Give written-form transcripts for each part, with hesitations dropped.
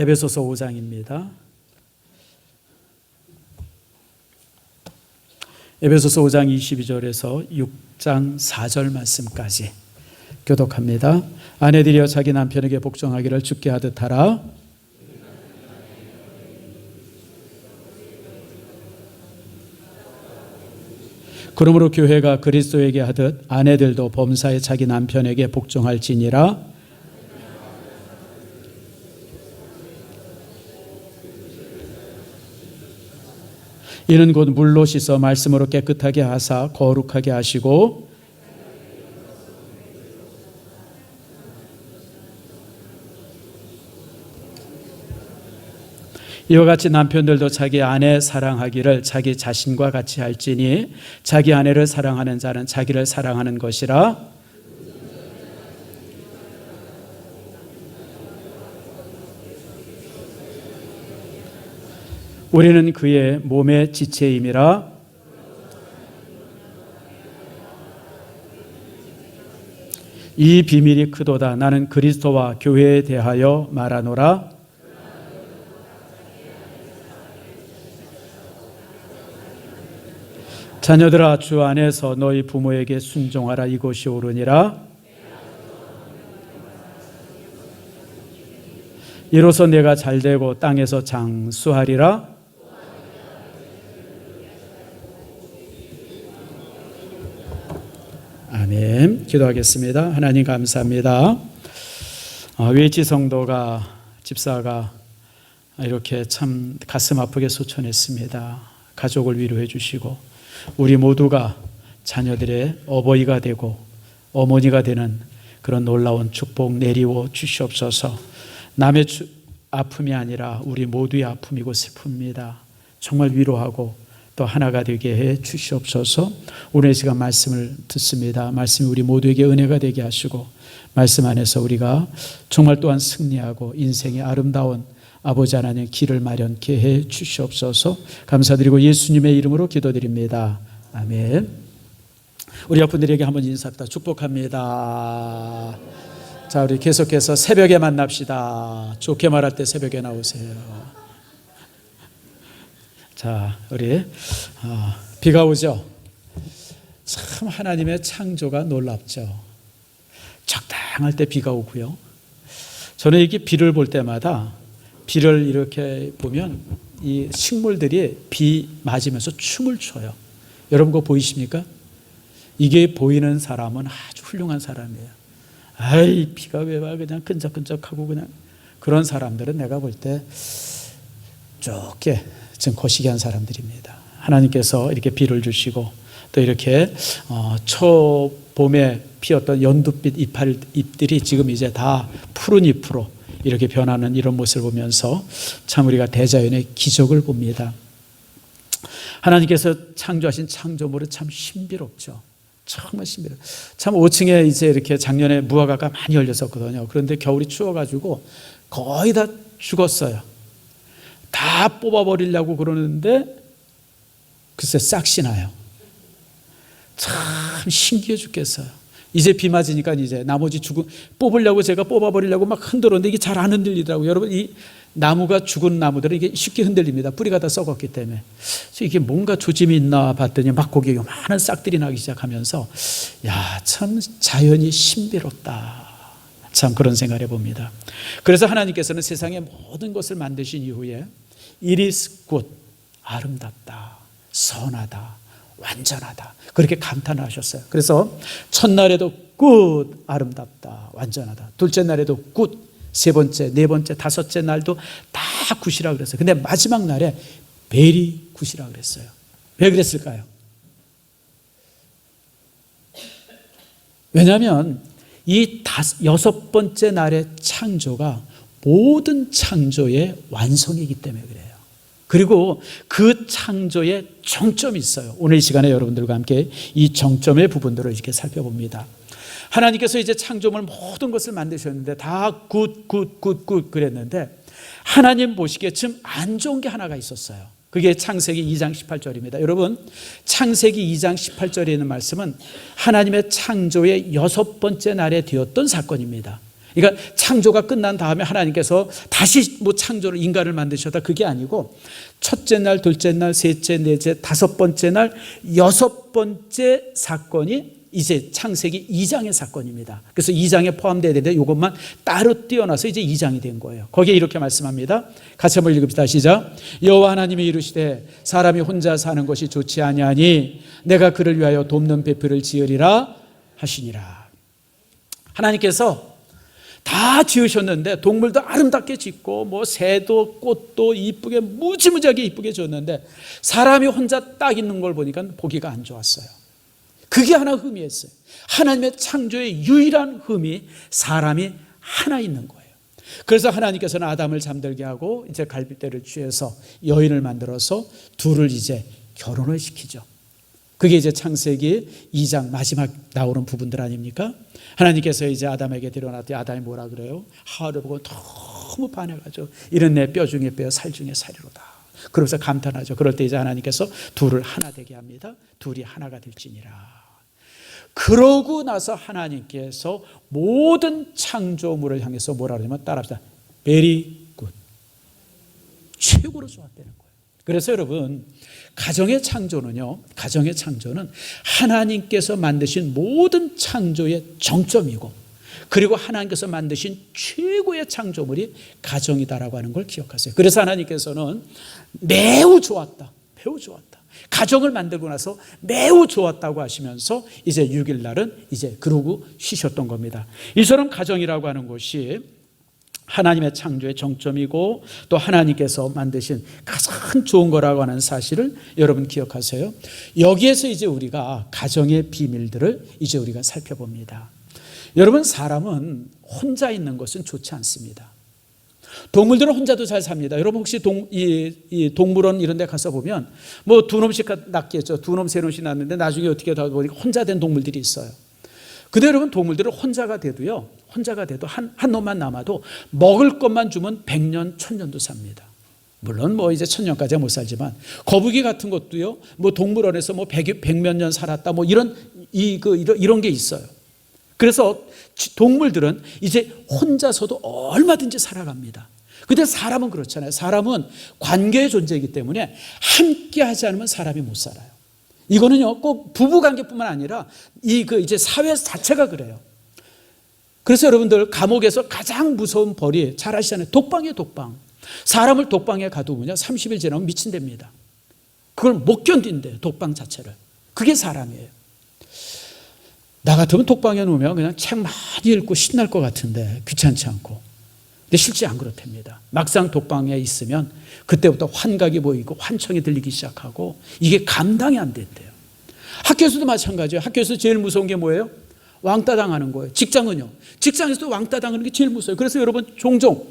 에베소서 5장입니다. 에베소서 5장 22절에서 6장 4절 말씀까지 교독합니다. 아내들이여 자기 남편에게 복종하기를 주께 하듯 하라. 그러므로 교회가 그리스도에게 하듯 아내들도 범사에 자기 남편에게 복종할지니라. 이는 곧 물로 씻어 말씀으로 깨끗하게 하사 거룩하게 하시고 이와 같이 남편들도 자기 아내 사랑하기를 자기 자신과 같이 할지니 자기 아내를 사랑하는 자는 자기를 사랑하는 것이라. 우리는 그의 몸의 지체임이라. 이 비밀이 크도다. 나는 그리스도와 교회에 대하여 말하노라. 자녀들아 주 안에서 너희 부모에게 순종하라. 이것이 옳으니라. 이로써 내가 잘되고 땅에서 장수하리라. 아멘. 기도하겠습니다. 하나님 감사합니다. 웨이치 성도가 집사가 이렇게 참 가슴 아프게 소천했습니다. 가족을 위로해 주시고 우리 모두가 자녀들의 어버이가 되고 어머니가 되는 그런 놀라운 축복 내리워 주시옵소서. 남의 아픔이 아니라 우리 모두의 아픔이고 슬픔입니다. 정말 위로하고 또 하나가 되게 해 주시옵소서. 오늘 시간 말씀을 듣습니다. 말씀이 우리 모두에게 은혜가 되게 하시고 말씀 안에서 우리가 정말 또한 승리하고 인생의 아름다운 아버지 하나님 길을 마련케 해 주시옵소서. 감사드리고 예수님의 이름으로 기도드립니다. 아멘. 우리 여러분들에게 한번 인사합니다. 축복합니다. 자, 우리 계속해서 새벽에 만납시다. 좋게 말할 때 새벽에 나오세요. 자, 우리 비가 오죠. 참 하나님의 창조가 놀랍죠. 적당할 때 비가 오고요. 저는 이게 비를 볼 때마다 비를 이렇게 보면 이 식물들이 비 맞으면서 춤을 춰요. 여러분 그거 보이십니까? 이게 보이는 사람은 아주 훌륭한 사람이에요. 아이 비가 왜 와 그냥 끈적끈적하고 그냥 그런 사람들은 내가 볼 때 좋게 지금 거시기한 사람들입니다. 하나님께서 이렇게 비를 주시고 또 이렇게 초봄에 피었던 연두빛 잎들이 지금 이제 다 푸른 잎으로 이렇게 변하는 이런 모습을 보면서 참 우리가 대자연의 기적을 봅니다. 하나님께서 창조하신 창조물은 참 신비롭죠. 정말 신비로워요. 참 5층에 이제 이렇게 작년에 무화과가 많이 열렸었거든요. 그런데 겨울이 추워가지고 거의 다 죽었어요. 다 뽑아버리려고 그러는데 글쎄 싹이 나요. 참 신기해 죽겠어요. 이제 비 맞으니까 이제 나머지 뽑으려고 제가 뽑아버리려고 막 흔들었는데 이게 잘 안 흔들리더라고요. 여러분 이 나무가 죽은 나무들은 이게 쉽게 흔들립니다. 뿌리가 다 썩었기 때문에. 그래서 이게 뭔가 조짐이 있나 봤더니 막 거기에 많은 싹들이 나기 시작하면서 야, 참 자연이 신비롭다. 참 그런 생각을 해봅니다. 그래서 하나님께서는 세상의 모든 것을 만드신 이후에 It is good, 아름답다, 선하다, 완전하다 그렇게 감탄을 하셨어요. 그래서 첫날에도 good, 아름답다, 완전하다. 둘째 날에도 good, 세 번째, 네 번째, 다섯째 날도 다 굿이라 그랬어요. 근데 마지막 날에 very good이라 그랬어요. 왜 그랬을까요? 왜냐하면 이 여섯 번째 날의 창조가 모든 창조의 완성이기 때문에 그래요. 그리고 그 창조의 정점이 있어요. 오늘 이 시간에 여러분들과 함께 이 정점의 부분들을 이렇게 살펴봅니다. 하나님께서 이제 창조물 모든 것을 만드셨는데 다 굿 그랬는데 하나님 보시기에 좀 안 좋은 게 하나가 있었어요. 그게 창세기 2장 18절입니다. 여러분 창세기 2장 18절에 있는 말씀은 하나님의 창조의 여섯 번째 날에 되었던 사건입니다. 그러니까 창조가 끝난 다음에 하나님께서 다시 뭐 창조를 인간을 만드셨다 그게 아니고 첫째 날, 둘째 날, 셋째, 넷째, 다섯 번째 날, 여섯 번째 사건이 이제 창세기 2장의 사건입니다. 그래서 2장에 포함되어야 되는데 이것만 따로 띄어놔서 이제 2장이 된 거예요. 거기에 이렇게 말씀합니다. 같이 한번 읽읍시다. 시작. 여호와 하나님이 이르시되 사람이 혼자 사는 것이 좋지 아니하니 내가 그를 위하여 돕는 배필을 지으리라 하시니라. 하나님께서 다 지으셨는데 동물도 아름답게 짓고 뭐 새도 꽃도 이쁘게 무지무지하게 이쁘게 지었는데 사람이 혼자 딱 있는 걸 보니까 보기가 안 좋았어요. 그게 하나 흠이었어요. 하나님의 창조의 유일한 흠이 사람이 하나 있는 거예요. 그래서 하나님께서는 아담을 잠들게 하고 이제 갈빗대를 취해서 여인을 만들어서 둘을 이제 결혼을 시키죠. 그게 이제 창세기 2장 마지막 나오는 부분들 아닙니까? 하나님께서 이제 아담에게 데려놨더니 아담이 뭐라 그래요? 하와를 보고 너무 반해가지고 이런 내 뼈 중에 뼈, 살 중에 살이로다. 그러면서 감탄하죠. 그럴 때 이제 하나님께서 둘을 하나 되게 합니다. 둘이 하나가 될지니라. 그러고 나서 하나님께서 모든 창조물을 향해서 뭐라 그러냐면 따라합시다. Very good. 최고로 좋았다는 거예요. 그래서 여러분 가정의 창조는 하나님께서 만드신 모든 창조의 정점이고 그리고 하나님께서 만드신 최고의 창조물이 가정이다라고 하는 걸 기억하세요. 그래서 하나님께서는 매우 좋았다. 가정을 만들고 나서 매우 좋았다고 하시면서 이제 6일 날은 이제 그러고 쉬셨던 겁니다. 이처럼 가정이라고 하는 것이 하나님의 창조의 정점이고 또 하나님께서 만드신 가장 좋은 거라고 하는 사실을 여러분 기억하세요. 여기에서 이제 우리가 가정의 비밀들을 이제 우리가 살펴봅니다. 여러분 사람은 혼자 있는 것은 좋지 않습니다. 동물들은 혼자도 잘 삽니다. 여러분 혹시 동물원 이런 데 가서 보면 뭐 두 놈씩 낳겠죠. 두 놈, 세 놈씩 낳는데 나중에 어떻게 다 보니까 혼자 된 동물들이 있어요. 근데 여러분 동물들은 혼자가 돼도 한 놈만 남아도 먹을 것만 주면 100년, 1000년도 삽니다. 물론 뭐 이제 1000년까지는 못 살지만 거북이 같은 것도요. 뭐 동물원에서 뭐 100몇 년 살았다 뭐 이런 게 있어요. 그래서 동물들은 이제 혼자서도 얼마든지 살아갑니다. 근데 사람은 그렇잖아요. 사람은 관계의 존재이기 때문에 함께 하지 않으면 사람이 못 살아요. 이거는요, 꼭 부부 관계뿐만 아니라 이제 사회 자체가 그래요. 그래서 여러분들 감옥에서 가장 무서운 벌이 잘 아시잖아요. 독방이에요, 독방. 사람을 독방에 가두면요, 30일 지나면 미친답니다. 그걸 못 견딘대요, 독방 자체를. 그게 사람이에요. 나 같으면 독방에 놓으면 그냥 책 많이 읽고 신날 것 같은데 귀찮지 않고. 근데 실제 안 그렇답니다. 막상 독방에 있으면 그때부터 환각이 보이고 환청이 들리기 시작하고 이게 감당이 안 된대요. 학교에서도 마찬가지예요. 학교에서 제일 무서운 게 뭐예요? 왕따 당하는 거예요. 직장은요. 직장에서도 왕따 당하는 게 제일 무서워요. 그래서 여러분 종종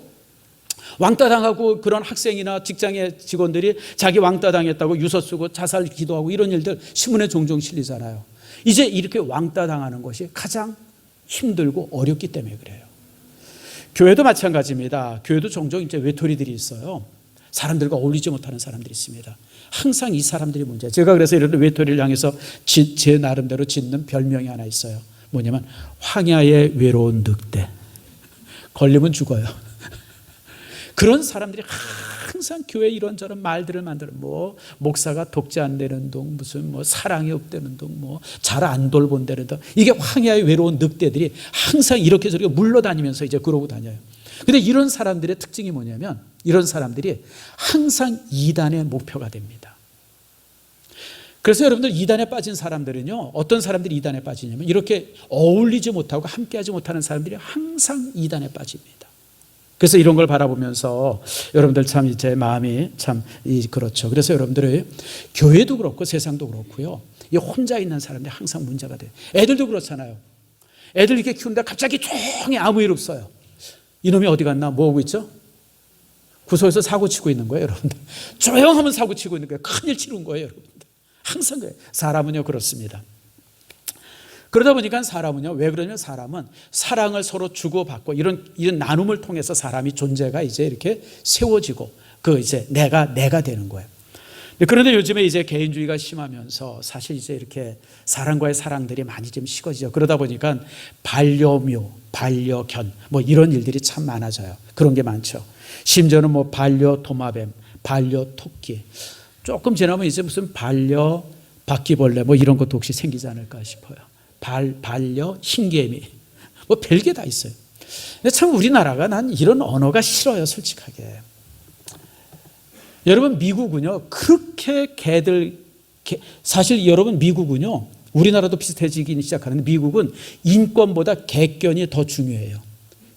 왕따 당하고 그런 학생이나 직장의 직원들이 자기 왕따 당했다고 유서 쓰고 자살 기도하고 이런 일들 신문에 종종 실리잖아요. 이제 이렇게 왕따 당하는 것이 가장 힘들고 어렵기 때문에 그래요. 교회도 마찬가지입니다. 교회도 종종 이제 외톨이들이 있어요. 사람들과 어울리지 못하는 사람들이 있습니다. 항상 이 사람들이 문제예요. 제가 그래서 이런 외톨이를 향해서 제 나름대로 짓는 별명이 하나 있어요. 뭐냐면 황야의 외로운 늑대. 걸리면 죽어요. 그런 사람들이 항상 교회 이런저런 말들을 만들어 뭐 목사가 독재 안 되는 동 무슨 뭐 사랑이 없다는 동 뭐 잘 안 돌본다는 동 이게 황야의 외로운 늑대들이 항상 이렇게 저렇게 물러다니면서 이제 그러고 다녀요. 근데 이런 사람들의 특징이 뭐냐면 이런 사람들이 항상 이단의 목표가 됩니다. 그래서 여러분들 이단에 빠진 사람들은요, 어떤 사람들이 이단에 빠지냐면 이렇게 어울리지 못하고 함께하지 못하는 사람들이 항상 이단에 빠집니다. 그래서 이런 걸 바라보면서 여러분들 참 제 마음이 참 그렇죠. 그래서 여러분들이 교회도 그렇고 세상도 그렇고요. 이 혼자 있는 사람들이 항상 문제가 돼요. 애들도 그렇잖아요. 애들 이렇게 키우는데 갑자기 조용히 아무 일 없어요. 이놈이 어디 갔나? 뭐 하고 있죠? 구석에서 사고 치고 있는 거예요, 여러분들. 조용하면 사고 치고 있는 거예요. 큰일 치는 거예요, 여러분들. 항상 그래요. 사람은요 그렇습니다. 그러다 보니까 사람은요, 왜 그러냐면 사람은 사랑을 서로 주고받고 이런 나눔을 통해서 사람이 존재가 이제 이렇게 세워지고 이제 내가 되는 거예요. 그런데 요즘에 이제 개인주의가 심하면서 사실 이제 이렇게 사람과의 사랑들이 많이 좀 식어지죠. 그러다 보니까 반려묘, 반려견 뭐 이런 일들이 참 많아져요. 그런 게 많죠. 심지어는 뭐 반려도마뱀, 반려토끼, 조금 지나면 이제 무슨 반려 바퀴벌레 뭐 이런 것도 혹시 생기지 않을까 싶어요. 반려 흰개미 뭐 별게 다 있어요. 근데 참 우리나라가 난 이런 언어가 싫어요, 솔직하게. 여러분 미국은요 그렇게 사실 여러분 미국은요 우리나라도 비슷해지기 시작하는데 미국은 인권보다 개견이 더 중요해요.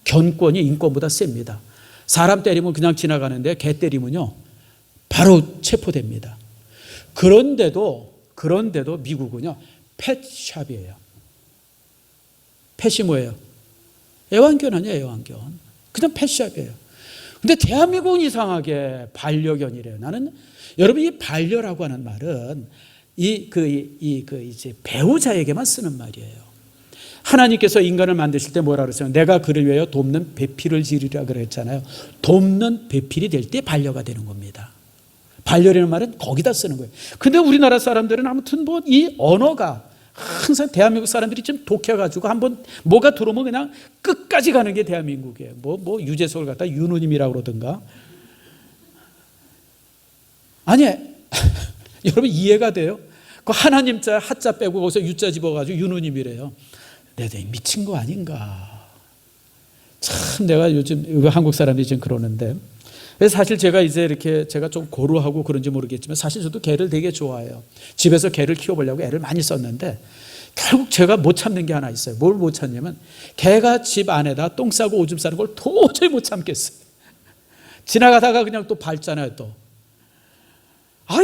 견권이 인권보다 셉니다. 사람 때리면 그냥 지나가는데 개 때리면요 바로 체포됩니다. 그런데도 미국은요 펫샵이에요. 펫이 뭐예요? 애완견 아니에요, 애완견. 그냥 펫샵이에요. 근데 대한민국은 이상하게 반려견이래요. 나는 여러분 이 반려라고 하는 말은 이제 배우자에게만 쓰는 말이에요. 하나님께서 인간을 만드실 때 뭐라 그랬어요? 내가 그를 위하여 돕는 배필을 지으리라 그랬잖아요. 돕는 배필이 될 때 반려가 되는 겁니다. 반려라는 말은 거기다 쓰는 거예요. 근데 우리나라 사람들은 아무튼 뭐 이 언어가 항상 대한민국 사람들이 좀 독해가지고 한번 뭐가 들어오면 그냥 끝까지 가는 게 대한민국이에요. 뭐 유재석을 갖다 윤우님이라고 그러든가. 아니 여러분 이해가 돼요? 그 하나님자 하자 빼고 거기서 유자 집어가지고 윤우님이래요. 내가 미친 거 아닌가. 참 내가 요즘 한국 사람들이 지금 그러는데 사실 제가 이제 이렇게 제가 좀 고루하고 그런지 모르겠지만 사실 저도 개를 되게 좋아해요. 집에서 개를 키워보려고 애를 많이 썼는데 결국 제가 못 참는 게 하나 있어요. 뭘 못 참냐면 개가 집 안에다 똥 싸고 오줌 싸는 걸 도저히 못 참겠어요. 지나가다가 그냥 또 밟잖아요 또.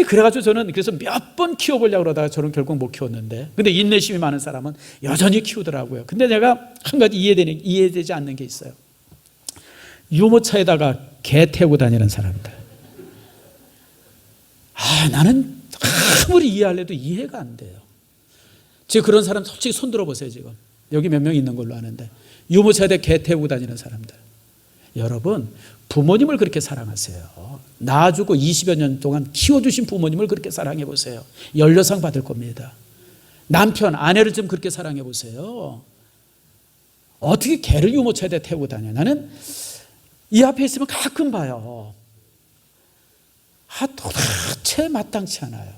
그래가지고 저는 그래서 몇 번 키워보려고 그러다가 저는 결국 못 키웠는데 근데 인내심이 많은 사람은 여전히 키우더라고요. 근데 내가 한 가지 이해되지 않는 게 있어요. 유모차에다가 개 태우고 다니는 사람들. 나는 아무리 이해하려도 이해가 안 돼요. 지금 그런 사람 솔직히 손 들어보세요. 지금 여기 몇 명 있는 걸로 아는데 유모차에다 개 태우고 다니는 사람들. 여러분 부모님을 그렇게 사랑하세요. 낳아주고 20여 년 동안 키워주신 부모님을 그렇게 사랑해 보세요. 연료상 받을 겁니다. 남편 아내를 좀 그렇게 사랑해 보세요. 어떻게 개를 유모차에다 태우고 다녀. 나는 이 앞에 있으면 가끔 봐요. 도대체 마땅치 않아요.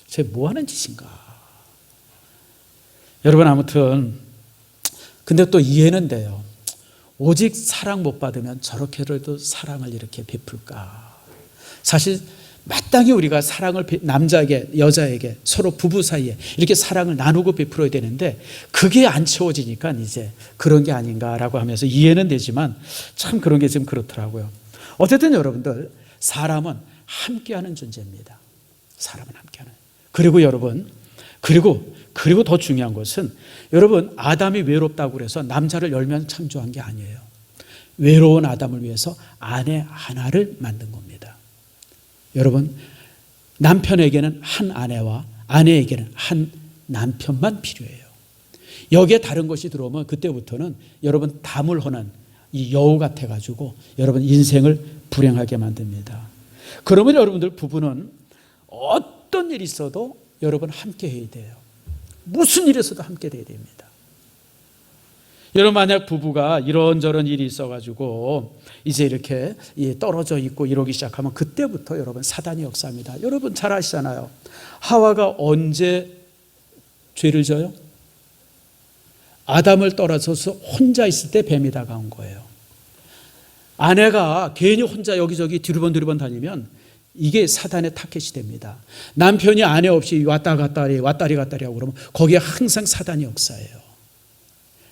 쟤 뭐 하는 짓인가. 여러분 아무튼 근데 또 이해는 돼요. 오직 사랑 못 받으면 저렇게라도 사랑을 이렇게 베풀까. 사실 마땅히 우리가 사랑을 남자에게 여자에게 서로 부부 사이에 이렇게 사랑을 나누고 베풀어야 되는데 그게 안 채워지니까 이제 그런 게 아닌가라고 하면서 이해는 되지만 참 그런 게 좀 그렇더라고요. 어쨌든 여러분들 사람은 함께하는 존재입니다. 사람은 함께하는. 그리고 여러분 그리고 더 중요한 것은 여러분 아담이 외롭다고 그래서 남자를 10명 창조한 게 아니에요. 외로운 아담을 위해서 아내 하나를 만든 겁니다. 여러분 남편에게는 한 아내와 아내에게는 한 남편만 필요해요. 여기에 다른 것이 들어오면 그때부터는 여러분 다물허난 이 여우 같아가지고 여러분 인생을 불행하게 만듭니다. 그러면 여러분들 부부는 어떤 일이 있어도 여러분 함께 해야 돼요. 무슨 일이 있어도 함께 해야 됩니다. 여러분 만약 부부가 이런저런 일이 있어가지고 이제 이렇게 떨어져 있고 이러기 시작하면 그때부터 여러분 사단이 역사합니다. 여러분 잘 아시잖아요. 하와가 언제 죄를 져요? 아담을 떨어져서 혼자 있을 때 뱀이 다가온 거예요. 아내가 괜히 혼자 여기저기 뒤로번 다니면 이게 사단의 타켓이 됩니다. 남편이 아내 없이 왔다리 갔다리 하고 그러면 거기에 항상 사단이 역사해요.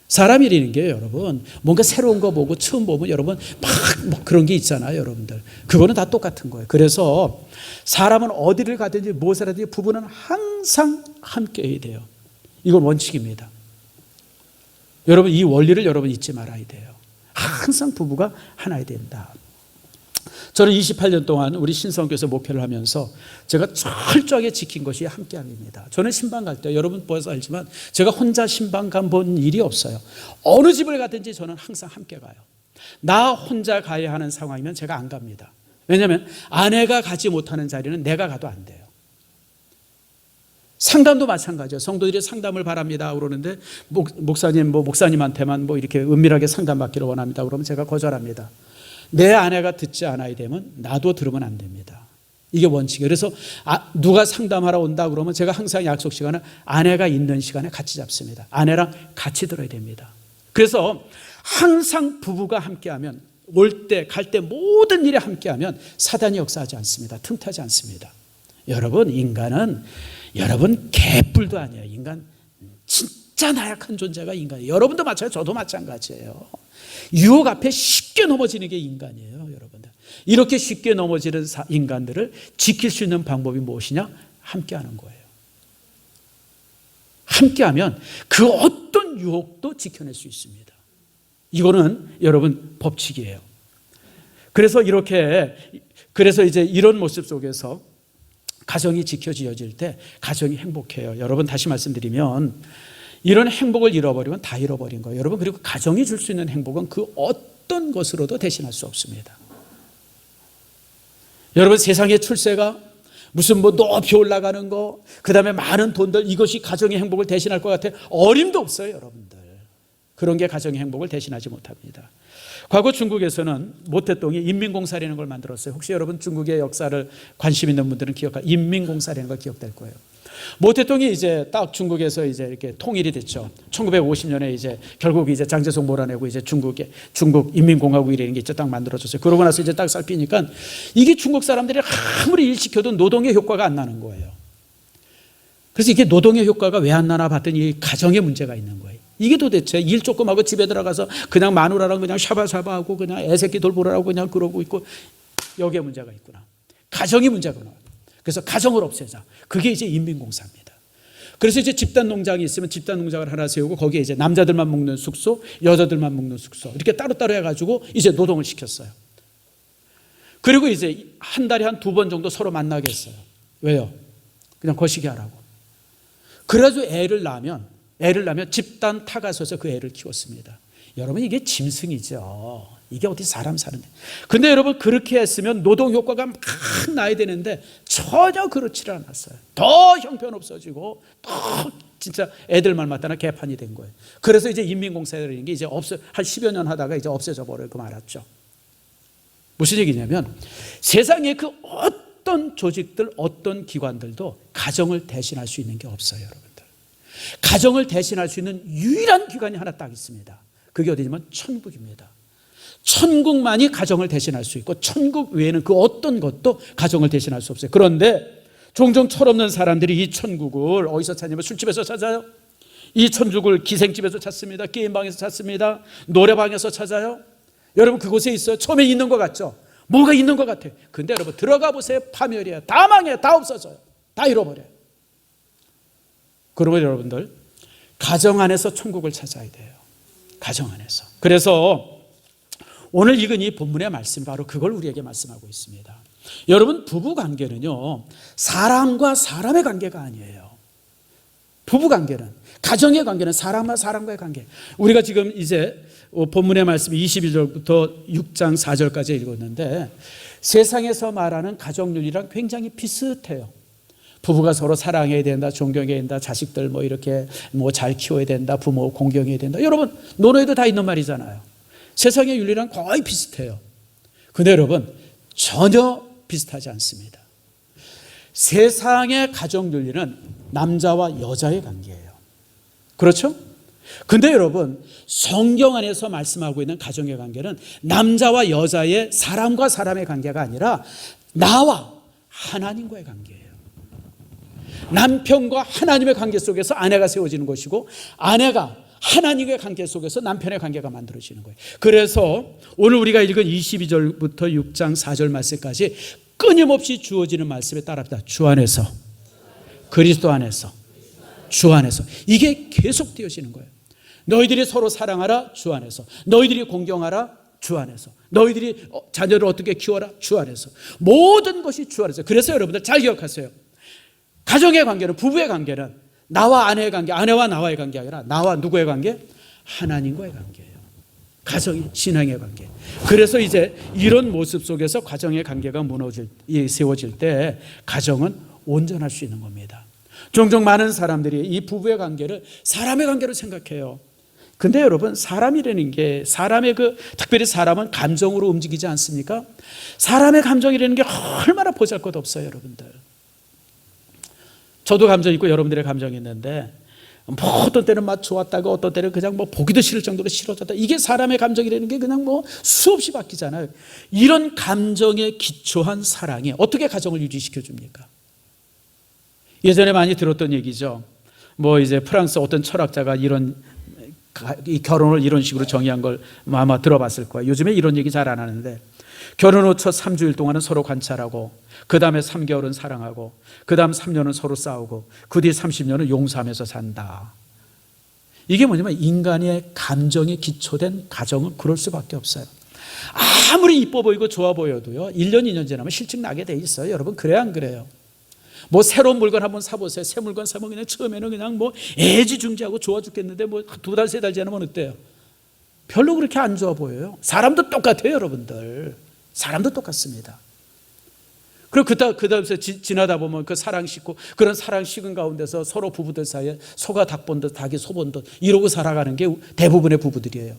사람이라는 게 여러분 뭔가 새로운 거 보고 처음 보면 여러분 막 뭐 그런 게 있잖아요. 여러분들 그거는 다 똑같은 거예요. 그래서 사람은 어디를 가든지 무엇을 하든지 부부는 항상 함께 해야 돼요. 이건 원칙입니다. 여러분 이 원리를 여러분 잊지 말아야 돼요. 항상 부부가 하나야 된다. 저는 28년 동안 우리 신성교에서 목회를 하면서 제가 철저하게 지킨 것이 함께함입니다. 저는 신방 갈 때 여러분 벌써 알지만 제가 혼자 신방 간 일이 없어요. 어느 집을 가든지 저는 항상 함께 가요. 나 혼자 가야 하는 상황이면 제가 안 갑니다. 왜냐하면 아내가 가지 못하는 자리는 내가 가도 안 돼요. 상담도 마찬가지예요. 성도들이 상담을 바랍니다 그러는데 목사님한테만 이렇게 은밀하게 상담받기를 원합니다 그러면 제가 거절합니다. 내 아내가 듣지 않아야 되면 나도 들으면 안 됩니다. 이게 원칙이에요. 그래서 누가 상담하러 온다 그러면 제가 항상 약속 시간을 아내가 있는 시간에 같이 잡습니다. 아내랑 같이 들어야 됩니다. 그래서 항상 부부가 함께하면 올 때 갈 때 모든 일에 함께하면 사단이 역사하지 않습니다. 틈타지 않습니다. 여러분, 인간은 여러분 개뿔도 아니에요. 인간 진짜 나약한 존재가 인간이에요. 여러분도 마찬가지예요. 저도 마찬가지예요. 유혹 앞에 쉽게 넘어지는 게 인간이에요. 여러분들, 이렇게 쉽게 넘어지는 인간들을 지킬 수 있는 방법이 무엇이냐? 함께하는 거예요. 함께하면 그 어떤 유혹도 지켜낼 수 있습니다. 이거는 여러분 법칙이에요. 그래서 이제 이런 모습 속에서 가정이 지켜지어질 때 가정이 행복해요. 여러분, 다시 말씀드리면 이런 행복을 잃어버리면 다 잃어버린 거예요. 여러분, 그리고 가정이 줄 수 있는 행복은 그 어떤 것으로도 대신할 수 없습니다. 여러분, 세상의 출세가 무슨 높이 올라가는 거, 그 다음에 많은 돈들, 이것이 가정의 행복을 대신할 것 같아요. 어림도 없어요. 여러분들, 그런 게 가정의 행복을 대신하지 못합니다. 과거 중국에서는 모태똥이 인민공사라는 걸 만들었어요. 혹시 여러분 중국의 역사를 관심 있는 분들은 인민공사라는 걸 기억될 거예요. 모태똥이 이제 딱 중국에서 이제 이렇게 통일이 됐죠. 1950년에 이제 결국 이제 장제송 몰아내고 이제 중국 인민공화국이라는 게 이제 딱 만들어졌어요. 그러고 나서 이제 딱 살피니까 이게 중국 사람들이 아무리 일시켜도 노동의 효과가 안 나는 거예요. 그래서 이게 노동의 효과가 왜 안 나나 봤더니 가정에 문제가 있는 거예요. 이게 도대체 일 조금 하고 집에 들어가서 그냥 마누라랑 그냥 샤바샤바하고 그냥 애새끼 돌보라고 그냥 그러고 있고, 여기에 문제가 있구나. 가정이 문제구나. 그래서 가정을 없애자. 그게 이제 인민공사입니다. 그래서 이제 집단 농장이 있으면 집단 농장을 하나 세우고 거기에 이제 남자들만 먹는 숙소, 여자들만 먹는 숙소 이렇게 따로따로 해가지고 이제 노동을 시켰어요. 그리고 이제 한 달에 한 2번 정도 서로 만나게 했어요. 왜요? 그냥 거시기 하라고. 그래가지고 애를 낳으면 집단 타가 서서 그 애를 키웠습니다. 여러분, 이게 짐승이죠. 이게 어디 사람 사는데. 근데 여러분, 그렇게 했으면 노동 효과가 막 나야 되는데 전혀 그렇지 않았어요. 더 형편없어지고 더 진짜 애들 말 맞다나 개판이 된 거예요. 그래서 이제 인민공사라는 게 이제 한 10여 년 하다가 이제 없어져 버리고 말았죠. 무슨 얘기냐면 세상에 그 어떤 조직들, 어떤 기관들도 가정을 대신할 수 있는 게 없어요. 여러분들, 가정을 대신할 수 있는 유일한 기관이 하나 딱 있습니다. 그게 어디냐면 천국입니다. 천국만이 가정을 대신할 수 있고 천국 외에는 그 어떤 것도 가정을 대신할 수 없어요. 그런데 종종 철없는 사람들이 이 천국을 어디서 찾냐면 술집에서 찾아요. 이 천국을 기생집에서 찾습니다. 게임방에서 찾습니다. 노래방에서 찾아요. 여러분, 그곳에 있어요. 처음에 있는 것 같죠? 뭐가 있는 것 같아요. 근데 여러분, 들어가 보세요. 파멸이에요. 다 망해요. 다 없어져요. 다 잃어버려요. 그러면 여러분들, 가정 안에서 천국을 찾아야 돼요. 가정 안에서. 그래서 오늘 읽은 이 본문의 말씀, 바로 그걸 우리에게 말씀하고 있습니다. 여러분, 부부 관계는요, 사람과 사람의 관계가 아니에요. 부부 관계는, 가정의 관계는 사람과 사람과의 관계. 우리가 지금 이제 본문의 말씀 22절부터 6장 4절까지 읽었는데 세상에서 말하는 가정윤리랑 굉장히 비슷해요. 부부가 서로 사랑해야 된다, 존경해야 된다, 자식들 이렇게 잘 키워야 된다, 부모 공경해야 된다. 여러분, 논어에도 다 있는 말이잖아요. 세상의 윤리랑 거의 비슷해요. 근데 여러분, 전혀 비슷하지 않습니다. 세상의 가정 윤리는 남자와 여자의 관계예요. 그렇죠? 근데 여러분, 성경 안에서 말씀하고 있는 가정의 관계는 남자와 여자의, 사람과 사람의 관계가 아니라 나와 하나님과의 관계예요. 남편과 하나님의 관계 속에서 아내가 세워지는 것이고, 아내가 하나님의 관계 속에서 남편의 관계가 만들어지는 거예요. 그래서 오늘 우리가 읽은 22절부터 6장 4절 말씀까지 끊임없이 주어지는 말씀에 따릅니다. 주 안에서, 그리스도 안에서, 주 안에서. 이게 계속 되어지는 거예요. 너희들이 서로 사랑하라, 주 안에서. 너희들이 공경하라, 주 안에서. 너희들이 자녀를 어떻게 키워라, 주 안에서. 모든 것이 주 안에서. 그래서 여러분들 잘 기억하세요. 가정의 관계는, 부부의 관계는 나와 아내의 관계, 아내와 나와의 관계 아니라 나와 누구의 관계? 하나님과의 관계예요. 가정이 신앙의 관계. 그래서 이제 이런 모습 속에서 가정의 관계가 세워질 때 가정은 온전할 수 있는 겁니다. 종종 많은 사람들이 이 부부의 관계를 사람의 관계로 생각해요. 근데 여러분, 사람이라는 게 특별히 사람은 감정으로 움직이지 않습니까? 사람의 감정이라는 게 얼마나 보잘것없어요, 여러분들. 저도 감정 있고 여러분들의 감정이 있는데 어떤 때는 막 좋았다가 어떤 때는 그냥 보기도 싫을 정도로 싫어졌다. 이게 사람의 감정이라는 게 그냥 수없이 바뀌잖아요. 이런 감정에 기초한 사랑이 어떻게 가정을 유지시켜 줍니까? 예전에 많이 들었던 얘기죠. 이제 프랑스 어떤 철학자가 이 결혼을 이런 식으로 정의한 걸 아마 들어봤을 거예요. 요즘에 이런 얘기 잘 안 하는데, 결혼 후 첫 3주일 동안은 서로 관찰하고, 그 다음에 3개월은 사랑하고, 그 다음 3년은 서로 싸우고, 그 뒤 30년은 용서하면서 산다. 이게 뭐냐면 인간의 감정에 기초된 가정은 그럴 수밖에 없어요. 아무리 이뻐 보이고 좋아 보여도요, 1년 2년 지나면 실증 나게 돼 있어요. 여러분, 그래요 안 그래요? 새로운 물건 한번 사보세요. 새 물건 사면 그냥 처음에는 그냥 애지중지하고 좋아 죽겠는데 2달 3달 지나면 어때요? 별로 그렇게 안 좋아 보여요. 사람도 똑같아요, 여러분들. 사람도 똑같습니다. 그리고 그 다음에 지나다 보면 그 사랑 식고, 그런 사랑 식은 가운데서 서로 부부들 사이에 소가 닭 본듯 닭이 소 본듯 이러고 살아가는 게 대부분의 부부들이에요.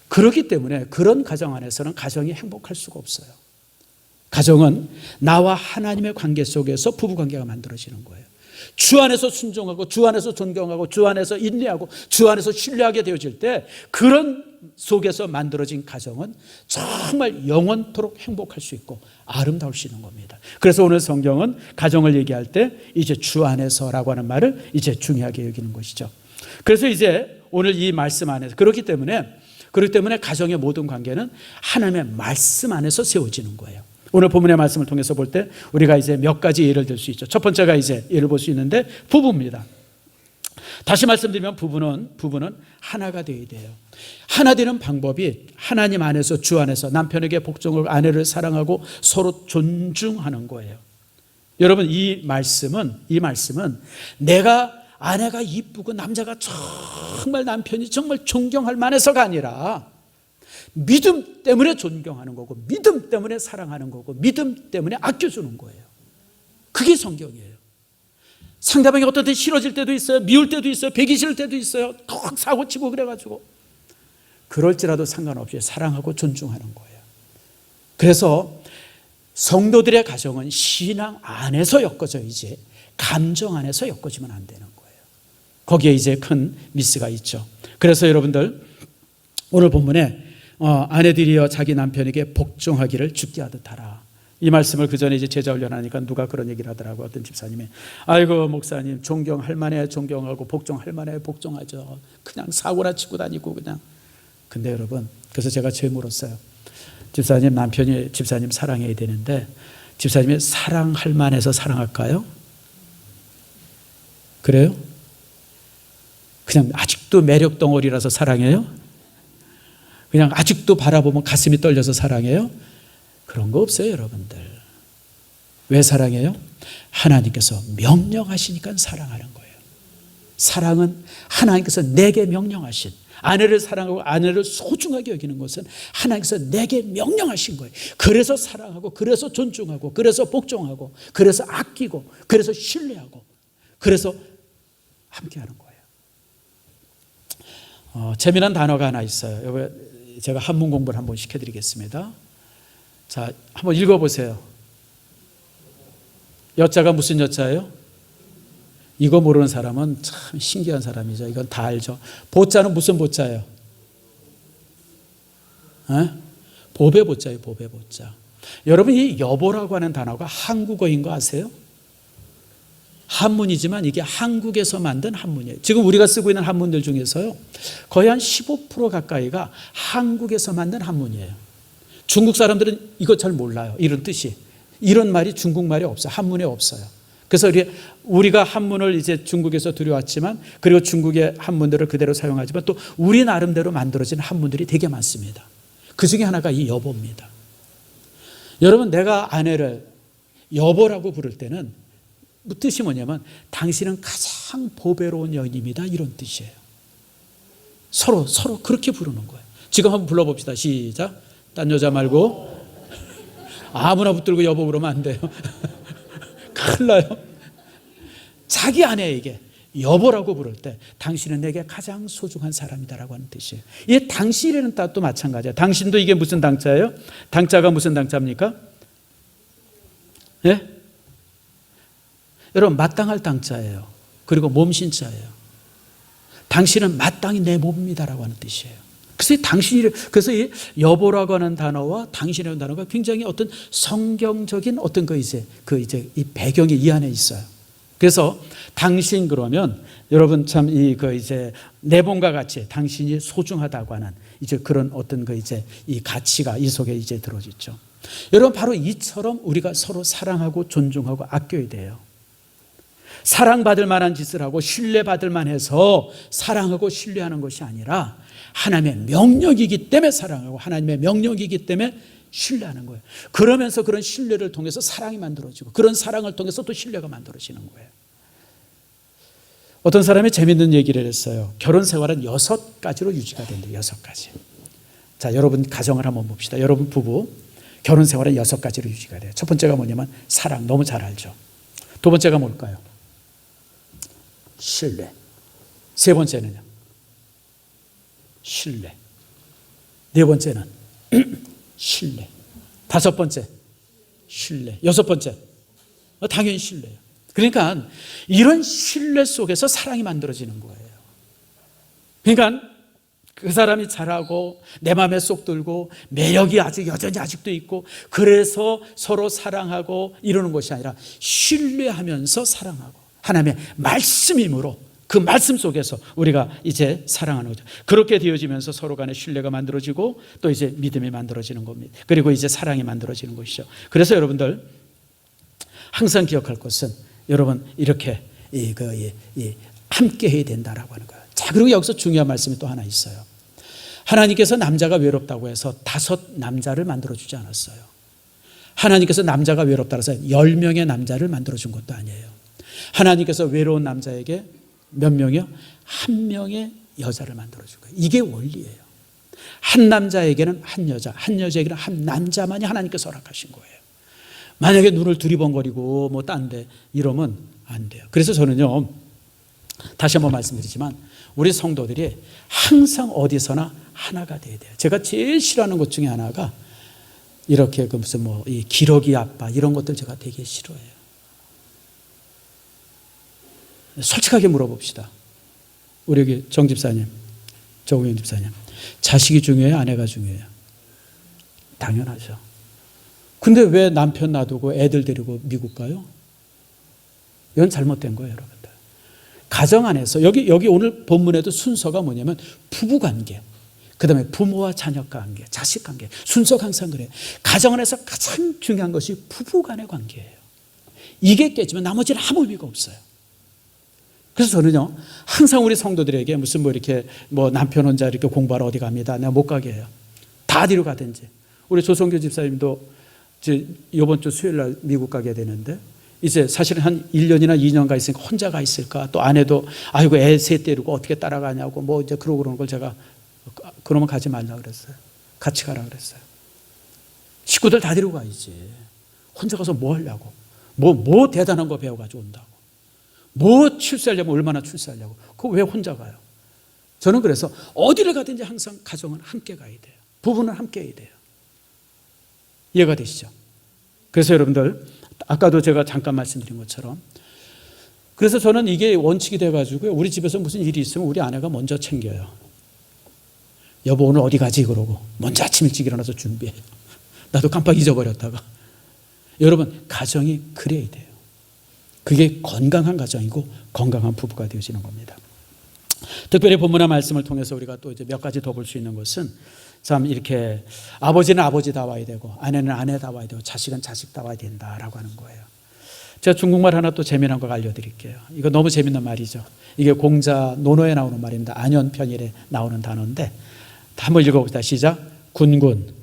그렇기 때문에 그런 가정 안에서는 가정이 행복할 수가 없어요. 가정은 나와 하나님의 관계 속에서 부부관계가 만들어지는 거예요. 주 안에서 순종하고, 주 안에서 존경하고, 주 안에서 인내하고, 주 안에서 신뢰하게 되어질 때, 그런 속에서 만들어진 가정은 정말 영원토록 행복할 수 있고 아름다울 수 있는 겁니다. 그래서 오늘 성경은 가정을 얘기할 때 이제 주 안에서라고 하는 말을 이제 중요하게 여기는 것이죠. 그래서 이제 오늘 이 말씀 안에서 그렇기 때문에 가정의 모든 관계는 하나님의 말씀 안에서 세워지는 거예요. 오늘 본문의 말씀을 통해서 볼 때 우리가 이제 몇 가지 예를 들 수 있죠. 첫 번째가 이제 예를 볼 수 있는데 부부입니다. 다시 말씀드리면 부부는 하나가 되어야 돼요. 하나 되는 방법이 하나님 안에서, 주 안에서 남편에게 복종을, 아내를 사랑하고 서로 존중하는 거예요. 여러분, 이 말씀은 아내가 이쁘고 남자가 정말 남편이 정말 존경할 만해서가 아니라 믿음 때문에 존경하는 거고, 믿음 때문에 사랑하는 거고, 믿음 때문에 아껴주는 거예요. 그게 성경이에요. 상대방이 어떤 때 싫어질 때도 있어요. 미울 때도 있어요. 배기 싫을 때도 있어요. 꼭 사고치고 그래가지고. 그럴지라도 상관없이 사랑하고 존중하는 거예요. 그래서 성도들의 가정은 신앙 안에서 엮어져야지 감정 안에서 엮어지면 안 되는 거예요. 거기에 이제 큰 미스가 있죠. 그래서 여러분들, 오늘 본문에 아내들이여 자기 남편에게 복종하기를 죽게 하듯 하라. 이 말씀을 그 전에 이제 제자 훈련하니까 누가 그런 얘기를 하더라고요. 어떤 집사님이, 아이고 목사님, 존경할 만해 존경하고 복종할 만해 복종하죠. 그냥 사고나 치고 다니고 그냥. 근데 여러분, 그래서 제가 제일 물었어요. 집사님, 남편이 집사님 사랑해야 되는데 집사님이 사랑할 만해서 사랑할까요? 그래요? 그냥 아직도 매력 덩어리라서 사랑해요? 그냥 아직도 바라보면 가슴이 떨려서 사랑해요? 그런 거 없어요, 여러분들. 왜 사랑해요? 하나님께서 명령하시니까 사랑하는 거예요. 사랑은 하나님께서 내게 명령하신, 아내를 사랑하고 아내를 소중하게 여기는 것은 하나님께서 내게 명령하신 거예요. 그래서 사랑하고, 그래서 존중하고, 그래서 복종하고, 그래서 아끼고, 그래서 신뢰하고, 그래서 함께하는 거예요. 재미난 단어가 하나 있어요. 제가 한문 공부를 한번 시켜드리겠습니다. 자, 한번 읽어보세요. 여자가 무슨 여자예요? 이거 모르는 사람은 참 신기한 사람이죠. 이건 다 알죠. 보자는 무슨 보자예요? 보배 보자예요. 보배 보자. 여러분, 이 여보라고 하는 단어가 한국어인 거 아세요? 한문이지만 이게 한국에서 만든 한문이에요. 지금 우리가 쓰고 있는 한문들 중에서요, 거의 한 15% 가까이가 한국에서 만든 한문이에요. 중국 사람들은 이거 잘 몰라요. 이런 뜻이. 이런 말이 중국말에 없어요. 한문에 없어요. 그래서 우리가 한문을 이제 중국에서 들여왔지만, 그리고 중국의 한문들을 그대로 사용하지만 또 우리 나름대로 만들어진 한문들이 되게 많습니다. 그 중에 하나가 이 여보입니다. 여러분, 내가 아내를 여보라고 부를 때는 뜻이 뭐냐면 당신은 가장 보배로운 여인입니다, 이런 뜻이에요. 서로 그렇게 부르는 거예요. 지금 한번 불러봅시다. 시작. 딴 여자 말고 아무나 붙들고 여보 그러면 안 돼요. 큰일 나요. 자기 아내에게 여보라고 부를 때 당신은 내게 가장 소중한 사람이다라고 하는 뜻이에요. 이 당신이라는 뜻도 마찬가지예요. 당신도 이게 무슨 당자예요? 당자가 무슨 당자입니까? 예? 여러분 마땅할 당자예요. 그리고 몸신자예요. 당신은 마땅히 내 몸입니다라고 하는 뜻이에요. 그래서 이 여보라고 하는 단어와 당신이라는 단어가 굉장히 어떤 성경적인 어떤 이 배경이 이 안에 있어요. 그래서 당신 그러면 여러분 참 내 몸과 같이 당신이 소중하다고 하는 그런 어떤 이 가치가 이 속에 들어있죠. 여러분 바로 이처럼 우리가 서로 사랑하고 존중하고 아껴야 돼요. 사랑받을 만한 짓을 하고 신뢰받을 만해서 사랑하고 신뢰하는 것이 아니라 하나님의 명령이기 때문에 사랑하고 하나님의 명령이기 때문에 신뢰하는 거예요. 그러면서 그런 신뢰를 통해서 사랑이 만들어지고 그런 사랑을 통해서 또 신뢰가 만들어지는 거예요. 어떤 사람이 재밌는 얘기를 했어요. 결혼 생활은 6가지로 유지가 된대요. 6가지. 자, 여러분 가정을 한번 봅시다. 여러분 부부 결혼 생활은 6가지로 유지가 돼요. 첫 번째가 뭐냐면 사랑, 너무 잘 알죠. 두 번째가 뭘까요? 신뢰. 세 번째는요? 신뢰. 네 번째는 신뢰. 다섯 번째 신뢰. 여섯 번째 당연히 신뢰예요. 그러니까 이런 신뢰 속에서 사랑이 만들어지는 거예요. 그러니까 그 사람이 잘하고 내 마음에 쏙 들고 매력이 아주 여전히 아직도 있고 그래서 서로 사랑하고 이러는 것이 아니라 신뢰하면서 사랑하고 하나님의 말씀이므로 그 말씀 속에서 우리가 이제 사랑하는 거죠. 그렇게 되어지면서 서로 간에 신뢰가 만들어지고 또 이제 믿음이 만들어지는 겁니다. 그리고 이제 사랑이 만들어지는 것이죠. 그래서 여러분들 항상 기억할 것은 여러분 이렇게 함께 해야 된다라고 하는 거예요. 자, 그리고 여기서 중요한 말씀이 또 하나 있어요. 하나님께서 남자가 외롭다고 해서 5 남자를 만들어주지 않았어요. 하나님께서 남자가 외롭다고 해서 10명의 남자를 만들어준 것도 아니에요. 하나님께서 외로운 남자에게 몇 명이요? 1명의 여자를 만들어준 거예요. 이게 원리예요. 한 남자에게는 한 여자, 한 여자에게는 한 남자만이 하나님께서 허락하신 거예요. 만약에 눈을 두리번거리고 뭐 딴 데 이러면 안 돼요. 그래서 저는요, 다시 한번 말씀드리지만 우리 성도들이 항상 어디서나 하나가 돼야 돼요. 제가 제일 싫어하는 것 중에 하나가 이렇게 이 기러기 아빠 이런 것들 제가 되게 싫어해요. 솔직하게 물어봅시다. 우리 여기 정 집사님, 정우영 집사님, 자식이 중요해요? 아내가 중요해요? 당연하죠. 근데 왜 남편 놔두고 애들 데리고 미국 가요? 이건 잘못된 거예요, 여러분들. 가정 안에서 여기 오늘 본문에도 순서가 뭐냐면 부부관계, 그 다음에 부모와 자녀 관계, 자식 관계, 순서가 항상 그래요. 가정 안에서 가장 중요한 것이 부부간의 관계예요. 이게 깨지면 나머지는 아무 의미가 없어요. 그래서 저는요, 항상 우리 성도들에게 무슨 이렇게 남편 혼자 이렇게 공부하러 어디 갑니다. 내가 못 가게 해요. 다 뒤로 가든지. 우리 조성교 집사님도 이제 이번 주 수요일 날 미국 가게 되는데 이제 사실은 한 1년이나 2년 가 있으니까 혼자 가 있을까? 또 아내도 아이고 애 셋 데리고 어떻게 따라가냐고 이제 그러는 걸 제가 그러면 가지 말라 그랬어요. 같이 가라 그랬어요. 식구들 다 데리고 가야지. 혼자 가서 뭐 하려고? 뭐 대단한 거 배워가지고 온다고. 뭐 출세하려면 얼마나 출세하려고. 그거 왜 혼자 가요? 저는 그래서 어디를 가든지 항상 가정은 함께 가야 돼요. 부부는 함께 해야 돼요. 이해가 되시죠? 그래서 여러분들 아까도 제가 잠깐 말씀드린 것처럼 그래서 저는 이게 원칙이 돼가지고 우리 집에서 무슨 일이 있으면 우리 아내가 먼저 챙겨요. 여보 오늘 어디 가지? 그러고 먼저 아침 일찍 일어나서 준비해요. 나도 깜빡 잊어버렸다가. 여러분 가정이 그래야 돼요. 그게 건강한 가정이고 건강한 부부가 되어지는 겁니다. 특별히 본문의 말씀을 통해서 우리가 또 이제 몇 가지 더 볼 수 있는 것은 참 이렇게 아버지는 아버지다워야 되고 아내는 아내다워야 되고 자식은 자식다워야 된다라고 하는 거예요. 제가 중국말 하나 또 재미난 거 알려드릴게요. 이거 너무 재밌는 말이죠. 이게 공자 논어에 나오는 말입니다. 안현편일에 나오는 단어인데 한번 읽어봅시다. 시작. 군군,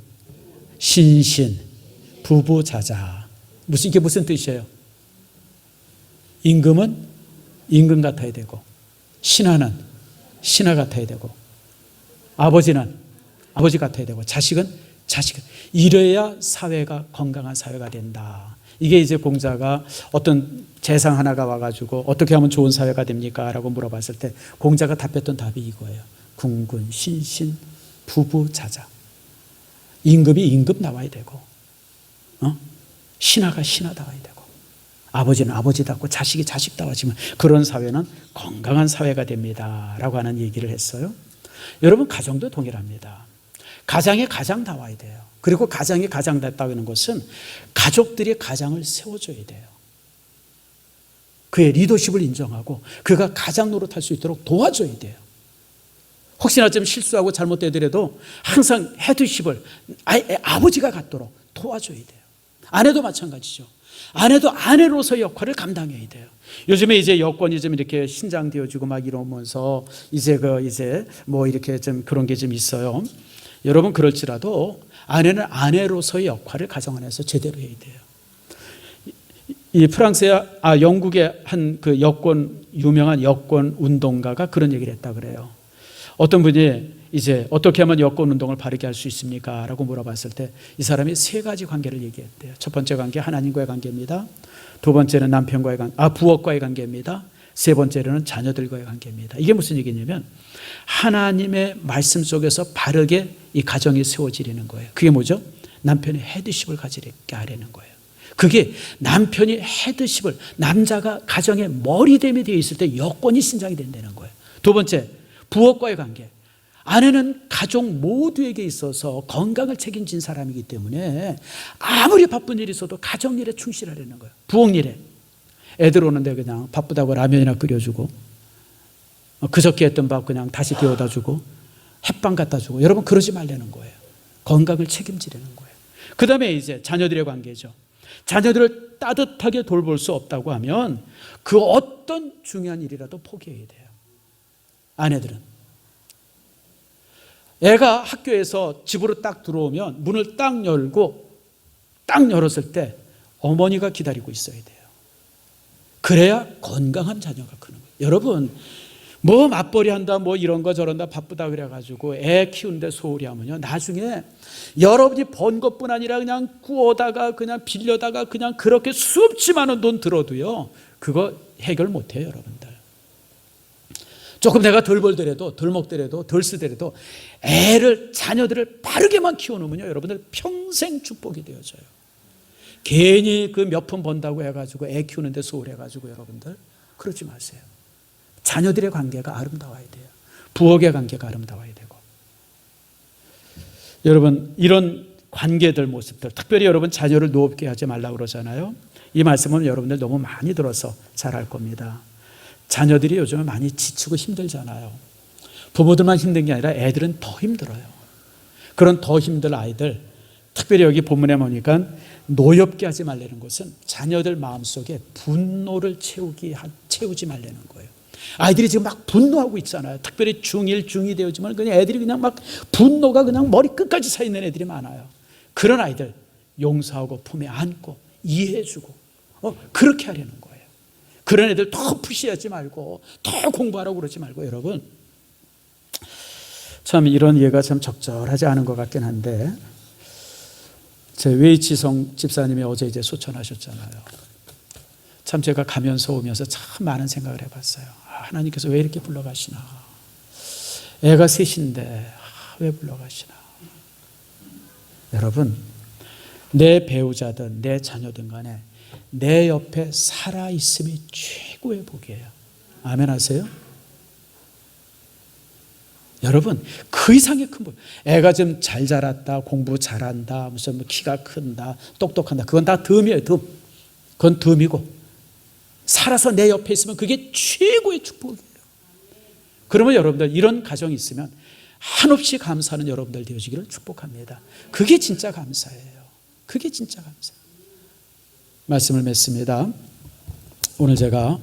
신신, 부부자자. 이게 무슨 뜻이에요? 임금은 임금 같아야 되고 신하는 신하 같아야 되고 아버지는 아버지 같아야 되고 자식은 자식은. 이래야 사회가 건강한 사회가 된다. 이게 이제 공자가 어떤 재상 하나가 와가지고 어떻게 하면 좋은 사회가 됩니까? 라고 물어봤을 때 공자가 답했던 답이 이거예요. 궁군, 신신, 부부, 자자. 임금이 임금 나와야 되고, 신하가 신하다워야 되고, 아버지는 아버지답고 자식이 자식다워지면 그런 사회는 건강한 사회가 됩니다. 라고 하는 얘기를 했어요. 여러분, 가정도 동일합니다. 가장이 가장다워야 돼요. 그리고 가장이 가장답다고 하는 것은 가족들이 가장을 세워줘야 돼요. 그의 리더십을 인정하고 그가 가장 노릇할 수 있도록 도와줘야 돼요. 혹시나 좀 실수하고 잘못되더라도 항상 헤드십을 아버지가 갖도록 도와줘야 돼요. 아내도 마찬가지죠. 아내도 아내로서의 역할을 감당해야 돼요. 요즘에 이제 여권이 좀 이렇게 신장되어지고 막 이러면서 이제 뭐 이렇게 좀 그런 게 좀 있어요. 여러분, 그럴지라도 아내는 아내로서의 역할을 가정 안에서 제대로 해야 돼요. 이 영국의 한 그 유명한 여권 운동가가 그런 얘기를 했다 그래요. 어떤 분이 이제 어떻게 하면 여권 운동을 바르게 할 수 있습니까? 라고 물어봤을 때 이 사람이 세 가지 관계를 얘기했대요. 첫 번째 관계, 하나님과의 관계입니다. 두 번째는 남편과의 부엌과의 관계입니다. 세 번째로는 자녀들과의 관계입니다. 이게 무슨 얘기냐면 하나님의 말씀 속에서 바르게 이 가정이 세워지려는 거예요. 그게 뭐죠? 남편의 헤드십을 가지게 하려는 거예요. 그게 남편이 헤드십을, 남자가 가정의 머리됨이 되어 있을 때 여권이 신장이 된다는 거예요. 두 번째, 부엌과의 관계. 아내는 가족 모두에게 있어서 건강을 책임진 사람이기 때문에 아무리 바쁜 일이 있어도 가정 일에 충실하려는 거예요. 부엌 일에. 애들 오는데 그냥 바쁘다고 라면이나 끓여주고, 그저께 했던 밥 그냥 다시 데워다 주고, 햇반 갖다 주고. 여러분, 그러지 말라는 거예요. 건강을 책임지려는 거예요. 그 다음에 이제 자녀들의 관계죠. 자녀들을 따뜻하게 돌볼 수 없다고 하면 그 어떤 중요한 일이라도 포기해야 돼요. 아내들은 애가 학교에서 집으로 딱 들어오면 문을 딱 열고 딱 열었을 때 어머니가 기다리고 있어야 돼요. 그래야 건강한 자녀가 크는 거예요. 여러분, 뭐 맞벌이 한다, 뭐 이런 거 저런다, 바쁘다 그래가지고 애 키우는데 소홀히 하면요, 나중에 여러분이 번 것뿐 아니라 그냥 구워다가 그냥 빌려다가 그냥 그렇게 수없이 많은 돈 들어도요, 그거 해결 못해요. 여러분들, 조금 내가 덜 벌더라도, 덜 먹더라도, 덜 쓰더라도 자녀들을 바르게만 키워놓으면요, 여러분들 평생 축복이 되어져요. 괜히 그 몇 푼 번다고 해가지고 애 키우는데 소홀해가지고 여러분들 그러지 마세요. 자녀들의 관계가 아름다워야 돼요. 부엌의 관계가 아름다워야 되고. 여러분, 이런 관계들 모습들, 특별히 여러분 자녀를 노업게 하지 말라고 그러잖아요. 이 말씀은 여러분들 너무 많이 들어서 잘 알 겁니다. 자녀들이 요즘에 많이 지치고 힘들잖아요. 부모들만 힘든 게 아니라 애들은 더 힘들어요. 그런 더 힘들 아이들, 특별히 여기 본문에 보니까 노엽게 하지 말라는 것은 자녀들 마음속에 분노를 채우지 말라는 거예요. 아이들이 지금 막 분노하고 있잖아요. 특별히 중1, 중2 되어지면 그냥 애들이 그냥 막 분노가 그냥 머리 끝까지 차 있는 애들이 많아요. 그런 아이들 용서하고 품에 안고 이해해주고 그렇게 하려는 거예요. 그런 애들 더 푸시하지 말고 더 공부하라고 그러지 말고. 여러분, 참 이런 예가 참 적절하지 않은 것 같긴 한데, 제 웨이치성 집사님이 어제 이제 소천하셨잖아요. 참 제가 가면서 오면서 참 많은 생각을 해봤어요. 하나님께서 왜 이렇게 불러가시나. 애가 셋인데 왜 불러가시나. 여러분, 내 배우자든 내 자녀든 간에 내 옆에 살아있음이 최고의 복이에요. 아멘 하세요? 여러분, 그 이상의 큰 복. 애가 좀 잘 자랐다, 공부 잘한다, 무슨 뭐 키가 큰다, 똑똑한다, 그건 다 덤이에요. 덤. 그건 덤이고, 살아서 내 옆에 있으면 그게 최고의 축복이에요. 그러면 여러분들 이런 가정이 있으면 한없이 감사하는 여러분들 되어지기를 축복합니다. 그게 진짜 감사예요. 그게 진짜 감사예요. 말씀을 맺습니다. 오늘 제가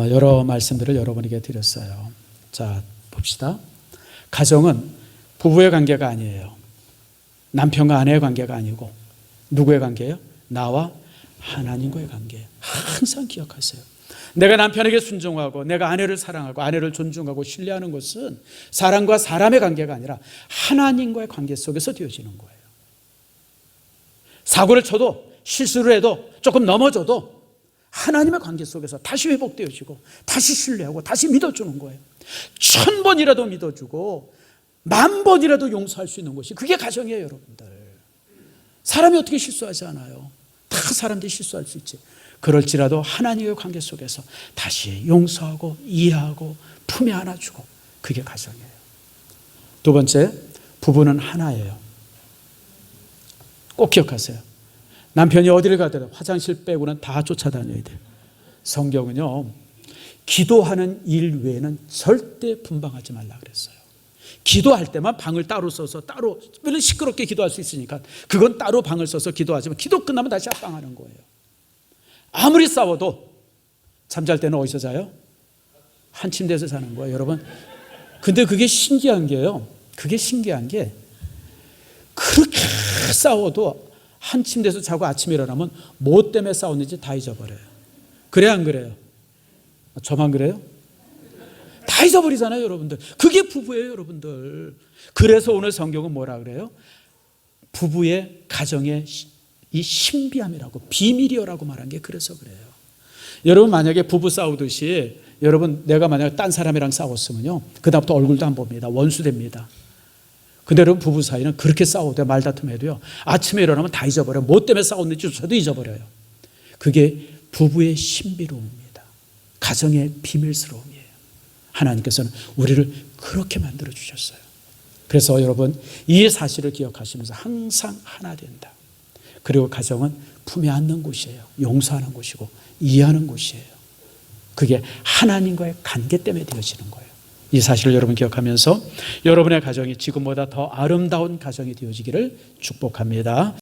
여러 말씀들을 여러분에게 드렸어요. 자, 봅시다. 가정은 부부의 관계가 아니에요. 남편과 아내의 관계가 아니고 누구의 관계예요? 나와 하나님과의 관계. 항상 기억하세요. 내가 남편에게 순종하고 내가 아내를 사랑하고 아내를 존중하고 신뢰하는 것은 사람과 사람의 관계가 아니라 하나님과의 관계 속에서 되어지는 거예요. 사고를 쳐도 실수를 해도 조금 넘어져도 하나님의 관계 속에서 다시 회복되어지고 다시 신뢰하고 다시 믿어주는 거예요. 1000번이라도 믿어주고 10,000번이라도 용서할 수 있는 것이 그게 가정이에요, 여러분들. 사람이 어떻게 실수하지 않아요? 다 사람들이 실수할 수 있지. 그럴지라도 하나님의 관계 속에서 다시 용서하고 이해하고 품에 안아주고 그게 가정이에요. 두 번째, 부부는 하나예요. 꼭 기억하세요. 남편이 어디를 가더라도 화장실 빼고는 다 쫓아다녀야 돼요. 성경은요, 기도하는 일 외에는 절대 분방하지 말라 그랬어요. 기도할 때만 방을 따로 써서 따로 시끄럽게 기도할 수 있으니까 그건 따로 방을 써서 기도하지만 기도 끝나면 다시 합방하는 거예요. 아무리 싸워도 잠잘 때는 어디서 자요? 한 침대에서 자는 거예요, 여러분. 근데 그게 신기한 게요. 그게 신기한 게 그렇게 싸워도 한 침대에서 자고 아침에 일어나면 뭐 때문에 싸웠는지 다 잊어버려요. 그래 안 그래요? 저만 그래요? 다 잊어버리잖아요, 여러분들. 그게 부부예요, 여러분들. 그래서 오늘 성경은 뭐라 그래요? 부부의 가정의 이 신비함이라고, 비밀이여라고 말한 게 그래서 그래요. 여러분 만약에 부부 싸우듯이 여러분 내가 만약에 딴 사람이랑 싸웠으면요, 그다음부터 얼굴도 안 봅니다. 원수 됩니다. 근데 여러분 부부 사이는 그렇게 싸워도 말다툼해도요, 아침에 일어나면 다 잊어버려요. 뭐 때문에 싸웠는지조차도 잊어버려요. 그게 부부의 신비로움입니다. 가정의 비밀스러움이에요. 하나님께서는 우리를 그렇게 만들어 주셨어요. 그래서 여러분 이 사실을 기억하시면서 항상 하나 된다. 그리고 가정은 품에 안는 곳이에요. 용서하는 곳이고 이해하는 곳이에요. 그게 하나님과의 관계 때문에 되어지는 거예요. 이 사실을 여러분 기억하면서 여러분의 가정이 지금보다 더 아름다운 가정이 되어지기를 축복합니다.